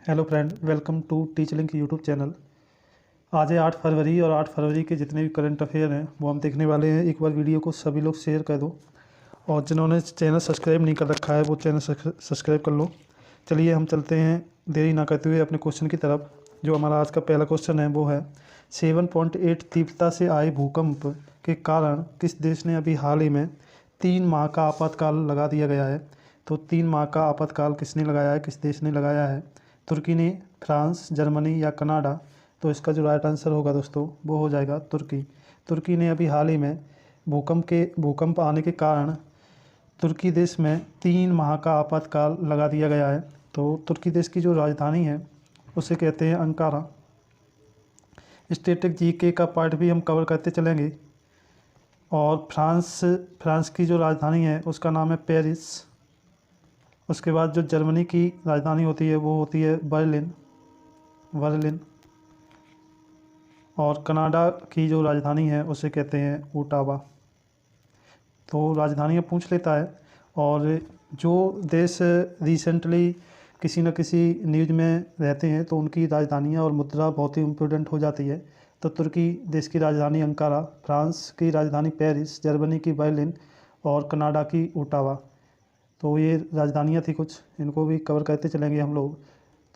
Hello friend, welcome to Teach Link YouTube channel. आज है 8 फरवरी और 8 फरवरी के जितने भी करंट अफेयर हैं वो हम देखने वाले हैं। एक बार वीडियो को सभी लोग शेयर कर दो और जिन्होंने चैनल सब्सक्राइब नहीं कर रखा है वो चैनल सब्सक्राइब कर लो। चलिए हम चलते हैं देरी ना करते हुए अपने क्वेश्चन की तरफ। जो हमारा आज का पहला क्वेश्चन है वो है 7.8 तीव्रता से आए भूकंप के कारण किस देश ने अभी हाल ही में 3 माह का आपातकाल लगा दिया गया है। तो 3 माह का आपातकाल किसने लगाया है, किस देश ने लगाया है? तुर्की ने, फ्रांस, जर्मनी या कनाडा? तो इसका जो राइट आंसर होगा दोस्तों वो हो जाएगा तुर्की। तुर्की ने अभी हाल ही में भूकंप आने के कारण तुर्की देश में 3 माह का आपातकाल लगा दिया गया है। तो तुर्की देश की जो राजधानी है उसे कहते हैं अंकारा। स्टैटिक जीके का पार्ट भी हम कवर करते चलेंगे। और फ्रांस की जो राजधानी है उसका नाम है पेरिस। उसके बाद जो जर्मनी की राजधानी होती है वो होती है बर्लिन। और कनाडा की जो राजधानी है उसे कहते हैं ओटावा। तो राजधानियाँ पूछ लेता है। और जो देश रिसेंटली किसी न किसी न्यूज़ में रहते हैं तो उनकी राजधानियाँ और मुद्रा बहुत ही इम्पोर्टेंट हो जाती है। तो तुर्की देश की राजधानी अंकारा, फ्रांस की राजधानी पेरिस, जर्मनी की बर्लिन और कनाडा की ओटावा। तो ये राजधानियाँ थी कुछ, इनको भी कवर करते चलेंगे हम लोग।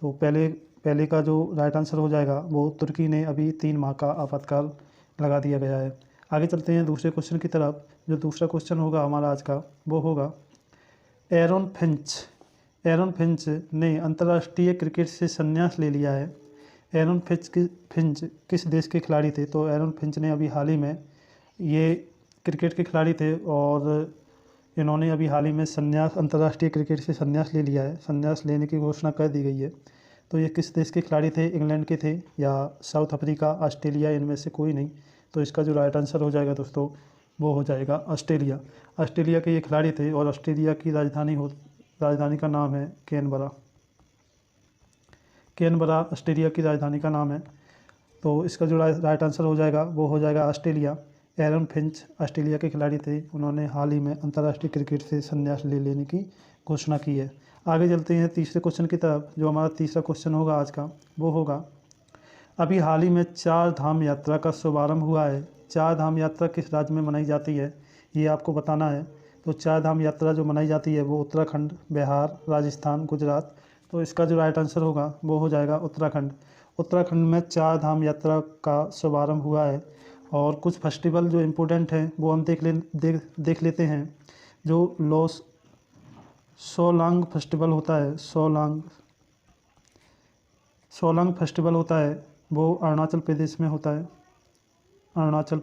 तो पहले का जो राइट आंसर हो जाएगा वो तुर्की ने अभी 3 माह का आपातकाल लगा दिया गया है। आगे चलते हैं दूसरे क्वेश्चन की तरफ। जो दूसरा क्वेश्चन होगा हमारा आज का वो होगा एरन फिंच ने अंतर्राष्ट्रीय क्रिकेट से संन्यास ले लिया है। एरन फिंच किस देश के खिलाड़ी थे? तो एरन फिंच ने अभी हाल ही में, ये क्रिकेट के खिलाड़ी थे और इन्होंने अभी हाल ही में अंतर्राष्ट्रीय क्रिकेट से संन्यास ले लिया है। संन्यास लेने की घोषणा कर दी गई है। तो ये किस देश के खिलाड़ी थे? इंग्लैंड के थे या साउथ अफ्रीका, ऑस्ट्रेलिया, इनमें से कोई नहीं। तो इसका जो राइट आंसर हो जाएगा दोस्तों वो हो जाएगा ऑस्ट्रेलिया। ऑस्ट्रेलिया के ये खिलाड़ी थे और ऑस्ट्रेलिया की राजधानी का नाम है कैनबरा ऑस्ट्रेलिया की राजधानी का नाम है। तो इसका जो राइट आंसर हो जाएगा वो हो जाएगा ऑस्ट्रेलिया। एरन फिंच ऑस्ट्रेलिया के खिलाड़ी थे, उन्होंने हाल ही में अंतर्राष्ट्रीय क्रिकेट से संन्यास ले लेने की घोषणा की है। आगे चलते हैं तीसरे क्वेश्चन की तरफ। जो हमारा तीसरा क्वेश्चन होगा आज का वो होगा अभी हाल ही में 4 धाम यात्रा का शुभारंभ हुआ है। 4 धाम यात्रा किस राज्य में मनाई जाती है ये आपको बताना है। तो 4 धाम यात्रा जो मनाई जाती है वो उत्तराखंड, बिहार, राजस्थान, गुजरात। तो इसका जो राइट आंसर होगा वो हो जाएगा उत्तराखंड। उत्तराखंड में 4 धाम यात्रा का शुभारंभ हुआ है। और कुछ फेस्टिवल जो इम्पोर्टेंट हैं वो हम देख लेते हैं। जो सोलांग फेस्टिवल होता है, सोलांग फेस्टिवल होता है वो अरुणाचल प्रदेश में होता है। अरुणाचल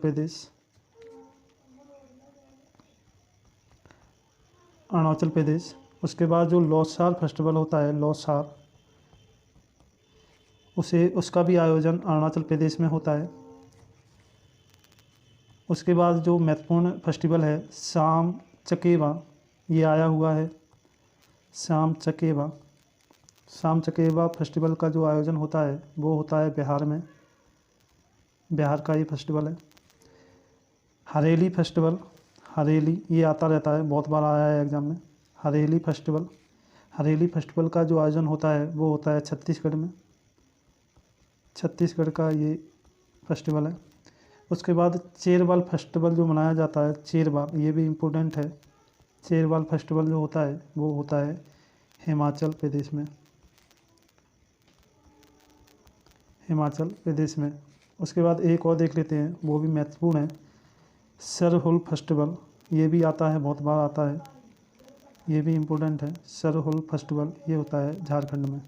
प्रदेश। उसके बाद जो लौसार फेस्टिवल होता है, उसका भी आयोजन अरुणाचल प्रदेश में होता है। उसके बाद जो महत्वपूर्ण फेस्टिवल है शाम चकेवा, ये आया हुआ है शाम चकेवा फेस्टिवल का जो आयोजन होता है वो होता है बिहार में। बिहार का ये फेस्टिवल है। हरेली फेस्टिवल, ये आता रहता है, बहुत बार आया है एग्ज़ाम में। हरेली फेस्टिवल का जो आयोजन होता है वो होता है छत्तीसगढ़ में। छत्तीसगढ़ का ये फेस्टिवल है। उसके बाद चेरवाल फेस्टिवल जो मनाया जाता है, ये भी इम्पोर्टेंट है। चेरवाल फेस्टिवल जो होता है वो होता है हिमाचल प्रदेश में। उसके बाद एक और देख लेते हैं, वो भी महत्वपूर्ण है, सरहुल फेस्टिवल। ये भी आता है, बहुत बार आता है, ये भी इम्पोर्टेंट है। सरहुल फेस्टिवल ये होता है झारखंड में।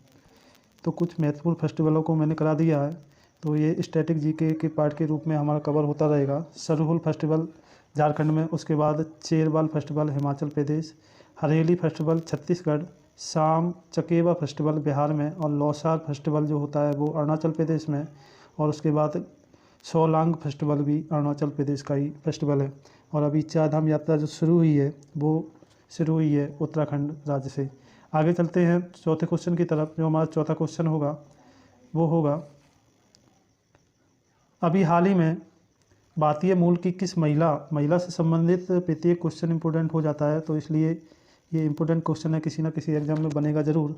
तो कुछ महत्वपूर्ण फेस्टिवलों को मैंने करा दिया है। तो ये स्टैटिक जीके के पार्ट के रूप में हमारा कवर होता रहेगा। सरहुल फेस्टिवल झारखंड में, उसके बाद चेरवाल फेस्टिवल हिमाचल प्रदेश, हरेली फेस्टिवल छत्तीसगढ़, शाम चकेवा फेस्टिवल बिहार में और लौसार फेस्टिवल जो होता है वो अरुणाचल प्रदेश में। और उसके बाद सोलांग फेस्टिवल भी अरुणाचल प्रदेश का ही फेस्टिवल है। और अभी 4 धाम यात्रा जो शुरू हुई है उत्तराखंड राज्य से। आगे चलते हैं चौथे क्वेश्चन की तरफ। जो हमारा चौथा क्वेश्चन होगा वो होगा अभी हाल ही में भारतीय मूल की किस महिला से संबंधित प्रत्येक क्वेश्चन इंपॉर्टेंट हो जाता है, तो इसलिए ये इंपॉर्टेंट क्वेश्चन है, किसी ना किसी एग्जाम में बनेगा ज़रूर।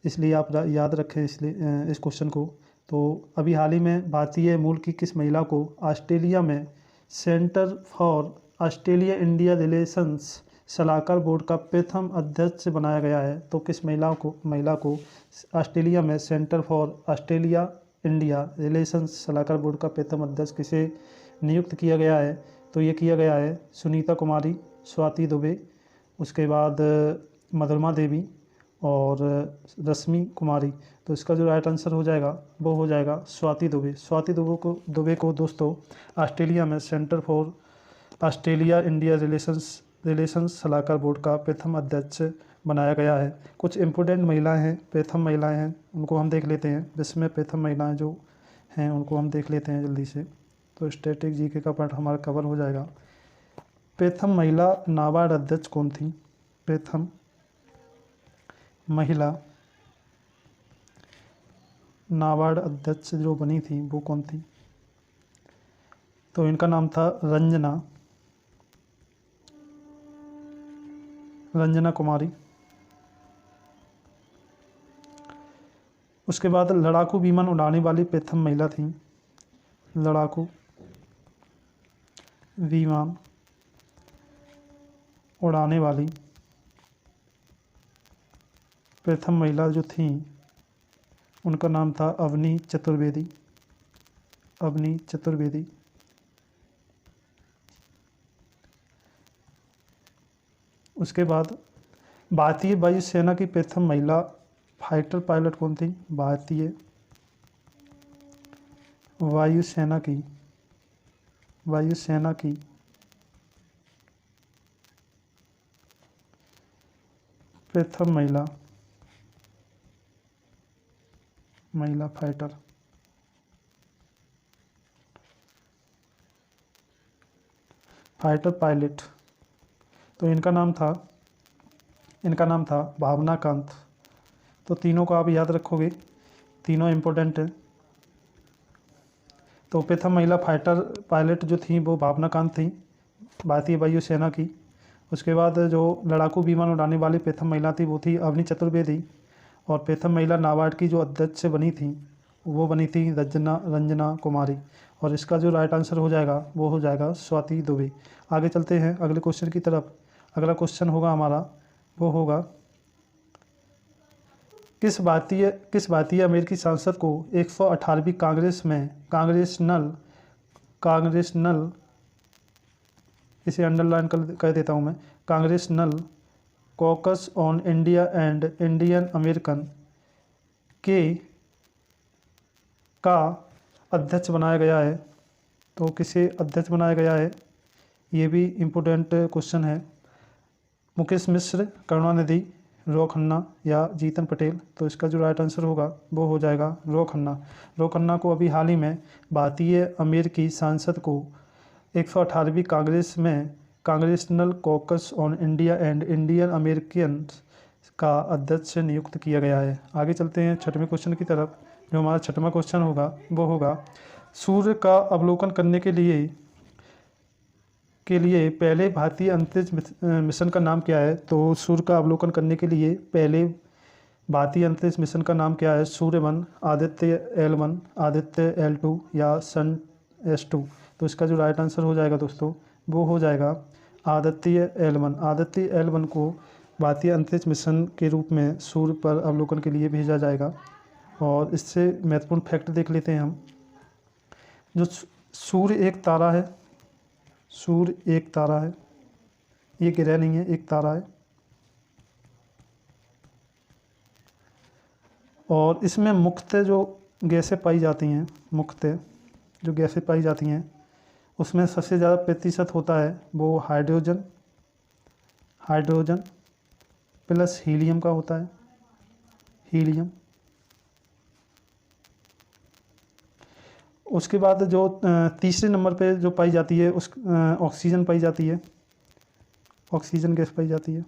इसलिए आप याद रखें इसलिए इस क्वेश्चन को। तो अभी हाल ही में भारतीय मूल की किस महिला को ऑस्ट्रेलिया में centre for Australia India relations सलाहकार बोर्ड का प्रथम अध्यक्ष बनाया गया है? तो किस महिला को ऑस्ट्रेलिया में centre for Australia India relations सलाहकार बोर्ड का प्रथम अध्यक्ष किसे नियुक्त किया गया है? तो ये किया गया है सुनीता कुमारी, स्वाति दुबे, उसके बाद मधुरमा देवी और रश्मि कुमारी। तो इसका जो राइट आंसर हो जाएगा वो हो जाएगा स्वाति दुबे। स्वाति दुबे को दोस्तों ऑस्ट्रेलिया में centre for Australia India relations सलाहकार बोर्ड का प्रथम अध्यक्ष बनाया गया है। कुछ इम्पोर्टेंट महिलाएं हैं, प्रथम महिलाएं हैं, उनको हम देख लेते हैं। जिसमें प्रथम महिलाएं जो हैं उनको हम देख लेते हैं जल्दी से। तो स्टैटिक जीके का पार्ट हमारा कवर हो जाएगा। प्रथम महिला नाबार्ड अध्यक्ष कौन थी? प्रथम महिला नाबार्ड अध्यक्ष जो बनी थी वो कौन थी? तो इनका नाम था रंजना कुमारी। उसके बाद लड़ाकू विमान उड़ाने वाली प्रथम महिला थी। लड़ाकू विमान उड़ाने वाली प्रथम महिला जो थी उनका नाम था अवनी चतुर्वेदी। अवनी चतुर्वेदी। उसके बाद भारतीय वायुसेना की प्रथम महिला फाइटर पायलट कौन थी? भारतीय वायुसेना की प्रथम महिला फाइटर पायलट। तो इनका नाम था भावना कांत। तो तीनों को आप याद रखोगे, तीनों इम्पोर्टेंट हैं। तो प्रथम महिला फाइटर पायलट जो थी वो भावना कांत थी, भारतीय वायुसेना की। उसके बाद जो लड़ाकू विमान उड़ाने वाली प्रथम महिला थी वो थी अवनी चतुर्वेदी। और प्रथम महिला नाबार्ड की जो अध्यक्ष बनी थी वो बनी थी रंजना कुमारी। और इसका जो राइट आंसर हो जाएगा वो हो जाएगा स्वाति दुबे। आगे चलते हैं अगले क्वेश्चन की तरफ। अगला क्वेश्चन होगा हमारा, वो होगा किस भारतीय अमेरिकी सांसद को 118वीं कांग्रेस में कांग्रेसनल इसे अंडरलाइन कर देता हूँ मैं, congressional caucus on India and Indian American का अध्यक्ष बनाया गया है? तो किसे अध्यक्ष बनाया गया है? ये भी इम्पोर्टेंट क्वेश्चन है। मुकेश मिश्र, करुणानिधि, रो खन्ना या जीतन पटेल? तो इसका जो राइट आंसर होगा वो हो जाएगा रो खन्ना। रो खन्ना को अभी हाल ही में भारतीय अमेरिकी सांसद को 118वीं कांग्रेस में congressional caucus on India and Indian American का अध्यक्ष नियुक्त किया गया है। आगे चलते हैं छठवें क्वेश्चन की तरफ। जो हमारा छठवां क्वेश्चन होगा वो होगा सूर्य का अवलोकन करने के लिए पहले भारतीय अंतरिक्ष मिशन का नाम क्या है? तो सूर्य का अवलोकन करने के लिए पहले भारतीय अंतरिक्ष मिशन का नाम क्या है? सूर्य-1, आदित्य L1, आदित्य L2 या सन S2? तो इसका जो राइट आंसर हो जाएगा दोस्तों वो हो जाएगा आदित्य L1। आदित्य L1 को भारतीय अंतरिक्ष मिशन के रूप में सूर्य पर अवलोकन के लिए भेजा जाएगा। और इससे महत्वपूर्ण फैक्ट देख लेते हैं हम। जो सूर्य एक तारा है, ये ग्रह नहीं है, एक तारा है। और इसमें मुख्यतः जो गैसें पाई जाती हैं, उसमें सबसे ज़्यादा प्रतिशत होता है वो हाइड्रोजन प्लस हीलियम का होता है। हीलियम। उसके बाद जो तीसरे नंबर पे जो पाई जाती है उस ऑक्सीजन पाई जाती है, ऑक्सीजन गैस पाई जाती है।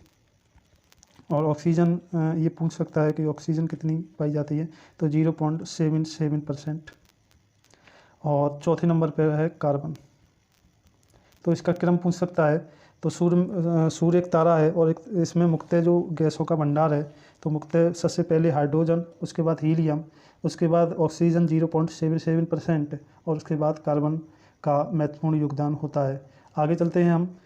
और ऑक्सीजन ये पूछ सकता है कि ऑक्सीजन कितनी पाई जाती है? तो 0.77%। और चौथे नंबर पर है कार्बन। तो इसका क्रम पूछ सकता है। तो सूर्य एक तारा है और इसमें मुख्यतः जो गैसों का भंडार है तो मुख्यतः सबसे पहले हाइड्रोजन, उसके बाद हीलियम, उसके बाद ऑक्सीजन 0.77% और उसके बाद कार्बन का महत्वपूर्ण योगदान होता है। आगे चलते हैं हम,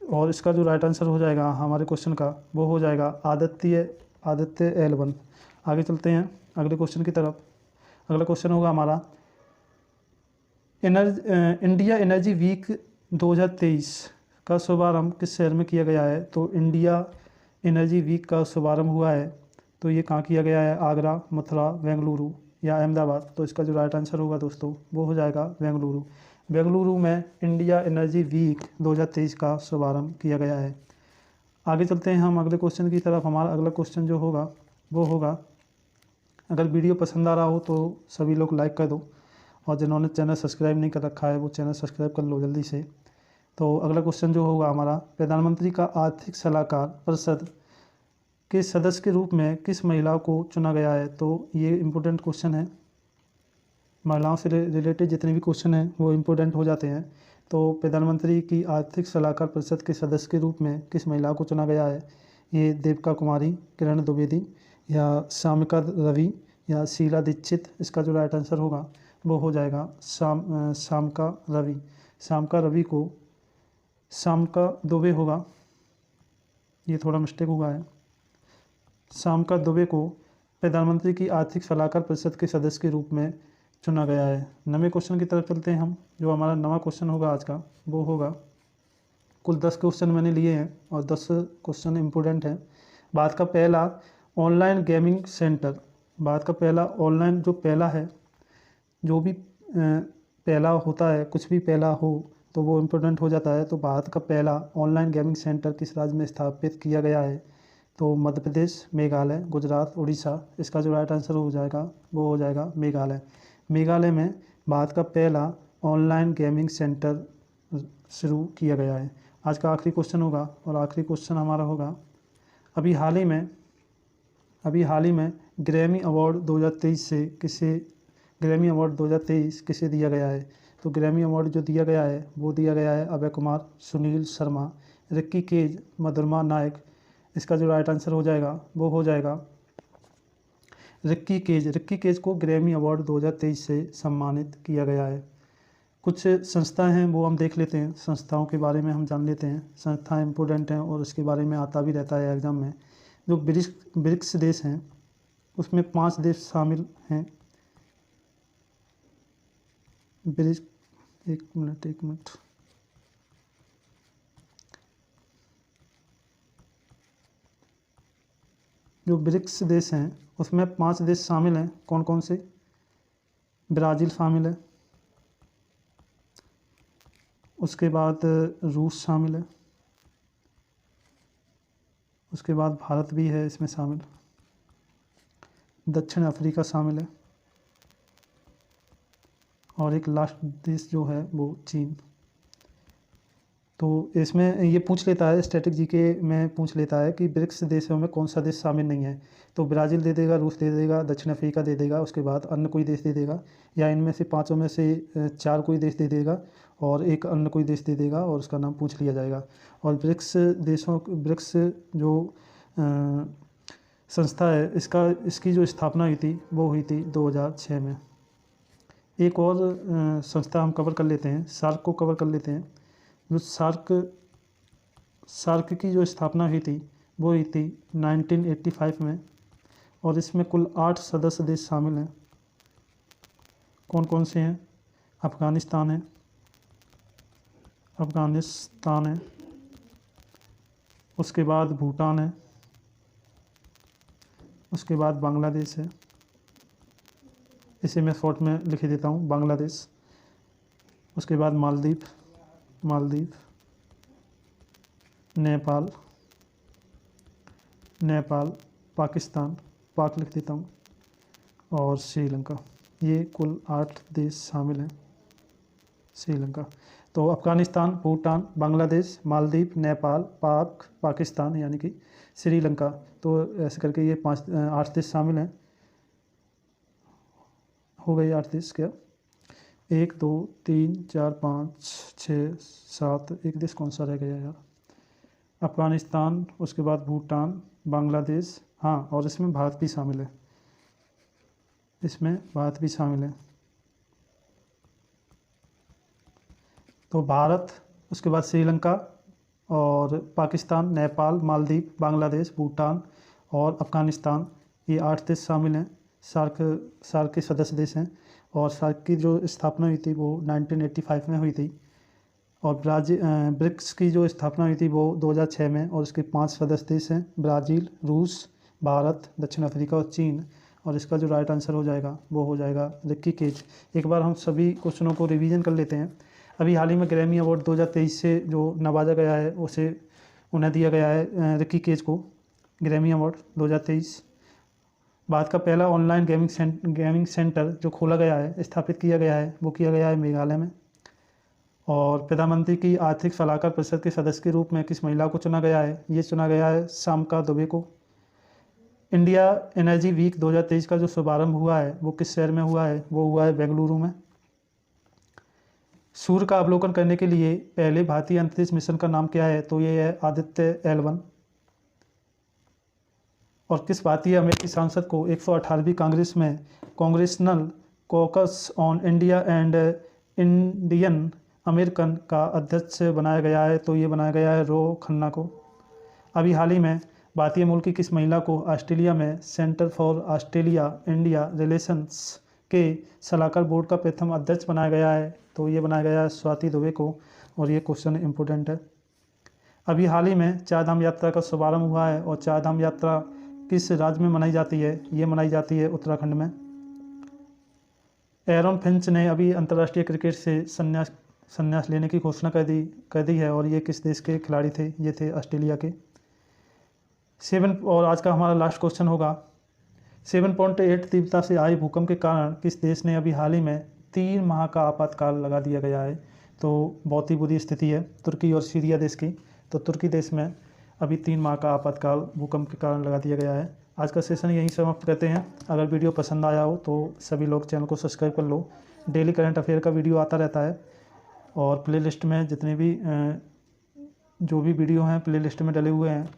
और इसका जो राइट आंसर हो जाएगा हमारे क्वेश्चन का वो हो जाएगा आदित्य L1। आगे चलते हैं अगले क्वेश्चन की तरफ। अगला क्वेश्चन होगा हमारा इंडिया एनर्जी वीक 2023 का शुभारंभ किस शहर में किया गया है। तो इंडिया एनर्जी वीक का शुभारंभ हुआ है, तो ये कहाँ किया गया है, आगरा, मथुरा, बेंगलुरु या अहमदाबाद। तो इसका जो राइट आंसर होगा दोस्तों वो हो जाएगा बेंगलुरु। बेंगलुरु में इंडिया एनर्जी वीक 2023 का शुभारंभ किया गया है। आगे चलते हैं हम अगले क्वेश्चन की तरफ। हमारा अगला क्वेश्चन जो होगा वो होगा, अगर वीडियो पसंद आ रहा हो तो सभी लोग लाइक कर दो, और जिन्होंने चैनल सब्सक्राइब नहीं कर रखा है वो चैनल सब्सक्राइब कर लो जल्दी से। तो अगला क्वेश्चन जो होगा हमारा, प्रधानमंत्री का आर्थिक सलाहकार परिषद के सदस्य के रूप में किस महिला को चुना गया है। तो ये इम्पोर्टेंट क्वेश्चन है, महिलाओं से रिलेटेड जितने भी क्वेश्चन हैं वो इम्पोर्टेंट हो जाते हैं। तो प्रधानमंत्री की आर्थिक सलाहकार परिषद के सदस्य के रूप में किस महिला को चुना गया है। ये देविका कुमारी, किरण द्विवेदी या सामिका रवि या शीला दीक्षित। इसका जो राइट आंसर होगा वो हो जाएगा सामका रवि। सामका दुबे होगा, ये थोड़ा मिस्टेक हुआ है। सामका दुबे को प्रधानमंत्री की आर्थिक सलाहकार परिषद के सदस्य के रूप में चुना गया है। नवे क्वेश्चन की तरफ चलते हैं हम। जो हमारा नवा क्वेश्चन होगा आज का वो होगा, कुल 10 क्वेश्चन मैंने लिए हैं और 10 क्वेश्चन इम्पोर्टेंट हैं। भारत का पहला ऑनलाइन गेमिंग सेंटर, भारत का पहला ऑनलाइन जो पहला है, जो भी पहला होता है, कुछ भी पहला हो तो वो इम्पोर्टेंट हो जाता है। तो भारत का पहला ऑनलाइन गेमिंग सेंटर किस राज्य में स्थापित किया गया है। तो मध्य प्रदेश, मेघालय, गुजरात, उड़ीसा। इसका जो राइट आंसर हो जाएगा वो हो जाएगा मेघालय। मेघालय में भारत का पहला ऑनलाइन गेमिंग सेंटर शुरू किया गया है। आज का आखिरी क्वेश्चन होगा, और आखिरी क्वेश्चन हमारा होगा, अभी हाल ही में ग्रैमी अवार्ड 2023 किसे दिया गया है। तो ग्रैमी अवार्ड जो दिया गया है वो दिया गया है अभय कुमार, सुनील शर्मा, रिक्की केज, मधुरमा नायक। इसका जो राइट आंसर हो जाएगा वो हो जाएगा रिक्की केज को ग्रैमी अवार्ड 2023 से सम्मानित किया गया है। कुछ संस्थाएं हैं वो हम देख लेते हैं, संस्थाओं के बारे में हम जान लेते हैं। संस्थाएं इम्पोर्टेंट हैं और इसके बारे में आता भी रहता है एग्ज़ाम में। जो ब्रिक्स देश हैं उसमें 5 देश शामिल हैं। एक मिनट जो ब्रिक्स देश हैं उसमें 5 देश शामिल हैं। कौन कौन से, ब्राज़ील शामिल है, उसके बाद रूस शामिल है, उसके बाद भारत भी है इसमें शामिल, दक्षिण अफ्रीका शामिल है, और एक लास्ट देश जो है वो चीन। तो इसमें ये पूछ लेता है, स्टैटिक जीके में पूछ लेता है कि ब्रिक्स देशों में कौन सा देश शामिल नहीं है। तो ब्राज़ील दे देगा, रूस दे देगा, दक्षिण अफ्रीका दे देगा, उसके बाद अन्य कोई देश दे देगा, या इनमें से 5 में से 4 कोई देश दे देगा और एक अन्य कोई देश दे देगा और उसका नाम पूछ लिया जाएगा। और ब्रिक्स जो संस्था है इसकी जो स्थापना हुई थी वो हुई थी 2006 में। एक और संस्था हम कवर कर लेते हैं, सार्क को कवर कर लेते हैं। जो सार्क की जो स्थापना हुई थी वो हुई थी 1985 में, और इसमें कुल 8 सदस्य देश शामिल हैं। कौन कौन से हैं, अफ़गानिस्तान है, उसके बाद भूटान है, उसके बाद बांग्लादेश है, इसे मैं शॉर्ट में लिख देता हूँ बांग्लादेश, उसके बाद मालदीव, नेपाल, पाकिस्तान, पाक लिख देता हूँ, और श्रीलंका। ये कुल 8 देश शामिल हैं। श्रीलंका, तो अफ़गानिस्तान, भूटान, बांग्लादेश, मालदीव, नेपाल, पाकिस्तान यानी कि श्रीलंका। तो ऐसे करके ये 8 देश शामिल हैं। हो गए 8 देश क्या, 1 2 3 4 5 6 7, एक देश कौन सा रह गया यार, अफ़गानिस्तान, उसके बाद भूटान, बांग्लादेश, हाँ, और इसमें भारत भी शामिल है, इसमें भारत भी शामिल है। तो भारत, उसके बाद श्रीलंका और पाकिस्तान, नेपाल, मालदीव, बांग्लादेश, भूटान और अफ़गानिस्तान, ये 8 देश शामिल हैं। सार्क के सदस्य देश हैं। और सार्क की जो स्थापना हुई थी वो 1985 में हुई थी। और ब्रिक्स की जो स्थापना हुई थी वो 2006 में, और इसके 5 सदस्य देश हैं, ब्राज़ील, रूस, भारत, दक्षिण अफ्रीका और चीन। और इसका जो राइट आंसर हो जाएगा वो हो जाएगा रिक्की केज। एक बार हम सभी क्वेश्चनों को रिवीजन कर लेते हैं। अभी हाल ही में ग्रैमी अवार्ड 2023 से जो नवाजा गया है उसे उन्हें दिया गया है, रिक्की केज को, ग्रैमी अवार्ड 2023। भारत का पहला ऑनलाइन गेमिंग सेंटर जो खोला गया है, स्थापित किया गया है, वो किया गया है मेघालय में। और प्रधानमंत्री की आर्थिक सलाहकार परिषद के सदस्य के रूप में किस महिला को चुना गया है? ये चुना गया है शामका दुबे को। इंडिया एनर्जी वीक 2023 का जो शुभारंभ हुआ है वो किस शहर में हुआ है? वो हुआ है बेंगलुरु में। सूर्य का अवलोकन करने के लिए पहले भारतीय अंतरिक्ष मिशन का नाम क्या है? तो ये है आदित्य L1। और किस भारतीय अमेरिकी सांसद को 118वीं कांग्रेस में congressional caucus on India and Indian American का अध्यक्ष बनाया गया है? तो ये बनाया गया है रो खन्ना को। अभी हाल ही में भारतीय मूल की किस महिला को ऑस्ट्रेलिया में centre for Australia India relations के सलाहकार बोर्ड का प्रथम अध्यक्ष बनाया गया है? तो ये बनाया गया है स्वाति दुबे को। और ये क्वेश्चन इम्पोर्टेंट है। अभी हाल ही में चार धाम यात्रा का शुभारंभ हुआ है, और चार धाम यात्रा किस राज्य में मनाई जाती है? ये मनाई जाती है उत्तराखंड में। एरन फिंच ने अभी अंतर्राष्ट्रीय क्रिकेट से संन्यास लेने की घोषणा कर दी है, और ये किस देश के खिलाड़ी थे? ये थे ऑस्ट्रेलिया के। और आज का हमारा लास्ट क्वेश्चन होगा, 7.8 तीव्रता से आए भूकंप के कारण किस देश ने अभी हाल ही में 3 माह का आपातकाल लगा दिया गया है? तो बहुत ही बुरी स्थिति है तुर्की और सीरिया देश की। तो तुर्की देश में अभी 3 माह का आपातकाल भूकंप के कारण लगा दिया गया है। आज का सेशन यहीं समाप्त करते हैं। अगर वीडियो पसंद आया हो तो सभी लोग चैनल को सब्सक्राइब कर लो। डेली करंट अफेयर का वीडियो आता रहता है, और प्लेलिस्ट में जितने भी जो भी वीडियो हैं प्लेलिस्ट में डले हुए हैं,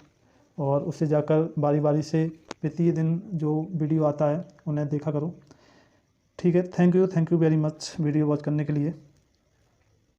और उससे जाकर बारी बारी से प्रति दिन जो वीडियो आता है उन्हें देखा करो। ठीक है, thank you very much video watch करने के लिए।